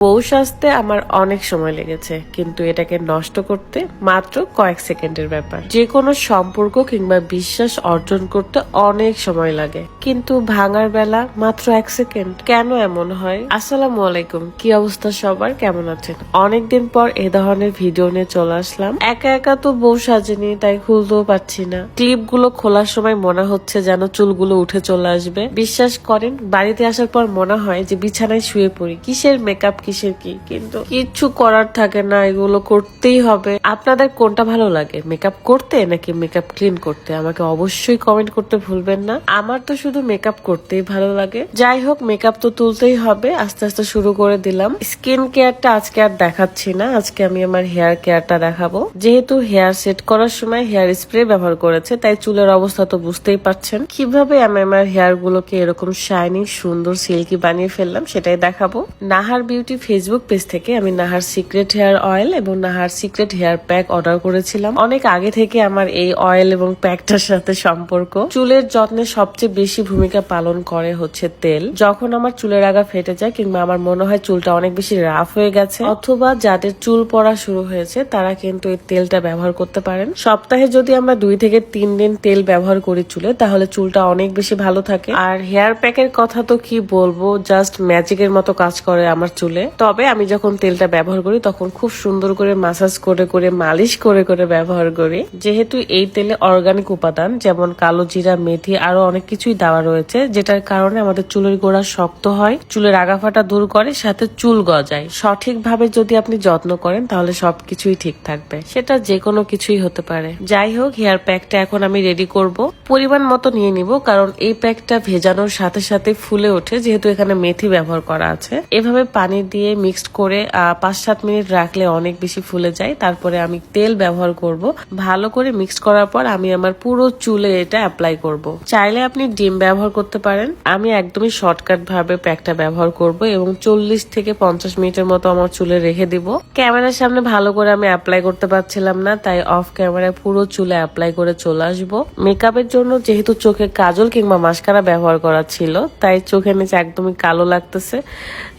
বউ সাজতে আমার অনেক সময় লেগেছে, কিন্তু এটাকে নষ্ট করতে মাত্র কয়েক সেকেন্ডের ব্যাপার। যে কোনো সম্পর্ক কিংবা বিশ্বাস অর্জন করতে অনেক সময় লাগে, কিন্তু ভাঙার বেলা মাত্র 1 সেকেন্ড। কেন এমন হয়? আসসালামু আলাইকুম, কি অবস্থা সবার, কেমন আছেন? অনেকদিন পর এ ধরনের ভিডিও নিয়ে চলে আসলাম। একা একা তো বউ সাজেনি, তাই খুলতেও পারছি না। ক্লিপ গুলো খোলার সময় মনে হচ্ছে যেন চুলগুলো উঠে চলে আসবে। বিশ্বাস করেন, বাড়িতে আসার পর মনে হয় যে বিছানায় শুয়ে পড়ি। কিসের মেকআপ, কিসের কি, কিন্তু কিচ্ছু করার থাকে না, এগুলো করতেই হবে। আপনাদের কোনটা ভালো লাগে, মেকআপ করতে নাকি মেকআপ ক্লিন করতে? আমাকে অবশ্যই কমেন্ট করতে ভুলবেন না। আমার তো শুধু মেকআপ করতেই ভালো লাগে। যাই হোক, মেকআপ তো তুলতেই হবে। আস্তে আস্তে শুরু করে দিলাম। স্কিন কেয়ারটা আজকে আর দেখাচ্ছি না, আজকে আমি আমার হেয়ার কেয়ারটা দেখাবো। যেহেতু হেয়ার সেট করার সময় হেয়ার স্প্রে ব্যবহার করেছে, তাই চুলের অবস্থা তো বুঝতেই পারছেন। কিভাবে আমি আমার হেয়ার গুলোকে এরকম শাইনি, সুন্দর, সিল্কি বানিয়ে ফেললাম সেটাই দেখাবো। নাহার বিউটি ফেসবুক পেজ থেকে আমি নাহার সিক্রেট হেয়ার অয়েল এবং Nahar secret hair pack order করেছিলাম। অনেক আগে থেকে আমার এই অয়েল এবং প্যাকটার সাথে সম্পর্ক। চুলের যত্নে সবচেয়ে বেশি ভূমিকা পালন করে হচ্ছে তেল। যখন আমার চুলের আগা ফেটে যায় কিংবা আমার মনে হয় চুলটা অনেক বেশি রাফ হয়ে গেছে, অথবা যাদের চুল পড়া শুরু হয়েছে, তারা কিন্তু এই তেলটা ব্যবহার করতে পারেন। সপ্তাহে যদি আমরা 2 থেকে 3 দিন তেল ব্যবহার করি চুলে, তাহলে চুলটা অনেক বেশি ভালো থাকে। আর হেয়ার প্যাকের কথা তো কি বলবো, জাস্ট ম্যাজিকের মতো কাজ করে আমার চুলে। তবে আমি যখন তেলটা ব্যবহার করি তখন খুব সুন্দর করে মাসাজ করে করে, মালিশ করে করে ব্যবহার করি। যেহেতু এই তেলে অর্গানিক উপাদান যেমন কালো জিরা, মেথি, আরো অনেক কিছুই দেওয়া রয়েছে, যেটার কারণে আমাদের চুলের গোড়া শক্ত হয়, চুলের আগাফাটা দূর করে, সাথে চুল গজায়। সঠিকভাবে যদি আপনি যত্ন করেন তাহলে সবকিছুই ঠিক থাকবে। সেটা যে কোনো কিছুই হতে পারে। যাই হোক, হেয়ার প্যাকটা এখন আমি রেডি করব। পরিমাণ মতো নিয়ে নিব, কারণ এই প্যাকটা ভেজানোর সাথে সাথে ফুলে ওঠে, যেহেতু এখানে মেথি ব্যবহার করা আছে। এভাবে পানি দিয়ে মিক্সড করে 5-7 মিনিট রাখলে অনেক বেশি ফুলে যায়। তারপরে আমি তেল ব্যবহার করব। ভালো করে মিক্সড করার পর আমি আমার পুরো চুলে এটা অ্যাপ্লাই করব। চাইলে আপনি ডিম ব্যবহার করতে পারেন। আমি একদমই শর্টকাট ভাবে প্যাকটা ব্যবহার করব এবং 40 থেকে 50 মিনিটের মতো আমার চুলে রেখে দিব। ক্যামেরার সামনে ভালো করে আমি অ্যাপ্লাই করতে পারছিলাম না, তাই অফ ক্যামেরায় পুরো চুলে অ্যাপ্লাই করে চলে আসবো। মেকআপের জন্য যেহেতু চোখে কাজল কিংবা মাস্কারা ব্যবহার করা ছিল, তাই চোখের নিচে একদমই কালো লাগতেছে,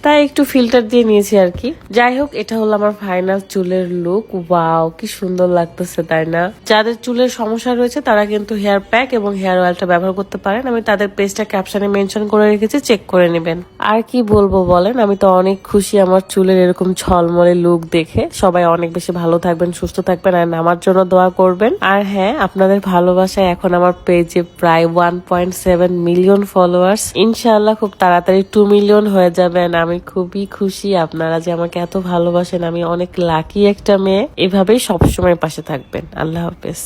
তাই একটু ফিল্টার দিয়ে নিয়েছি আর কি। যাই হোক, এটা হলো আমার ফাইনাল চুলের লুক। ওয়াও, কি সুন্দর লাগতেছে, তাই না? যাদের চুলের সমস্যা রয়েছে তারা কিন্তু হেয়ার প্যাক এবং হেয়ার অয়েলটা ব্যবহার করতে পারেন। আমি তাদের পেজটা ক্যাপশনে মেনশন করে রেখেছি, চেক করে নেবেন। আর কি বলবো বলেন, আমি তো অনেক খুশি আমার চুলের এরকম ঝলমলে লুক দেখে। সবাই অনেক বেশি ভালো থাকবেন, সুস্থ থাকবেন, আর আমার জন্য দোয়া করবেন। আর হ্যাঁ, আপনাদের ভালোবাসায় এখন আমার পেজে প্রায় 1.7 মিলিয়ন ফলোয়ার্স। ইনশাআল্লাহ খুব তাড়াতাড়ি 2 মিলিয়ন হয়ে যাবেন। আমি খুবই খুশি আপনারা যে আমাকে এত ভালোবাসেন। আমি অনেক লাকি একটা মেয়ে। এভাবেই সবসময় পাশে থাকবেন। আল্লাহ হাফেজ।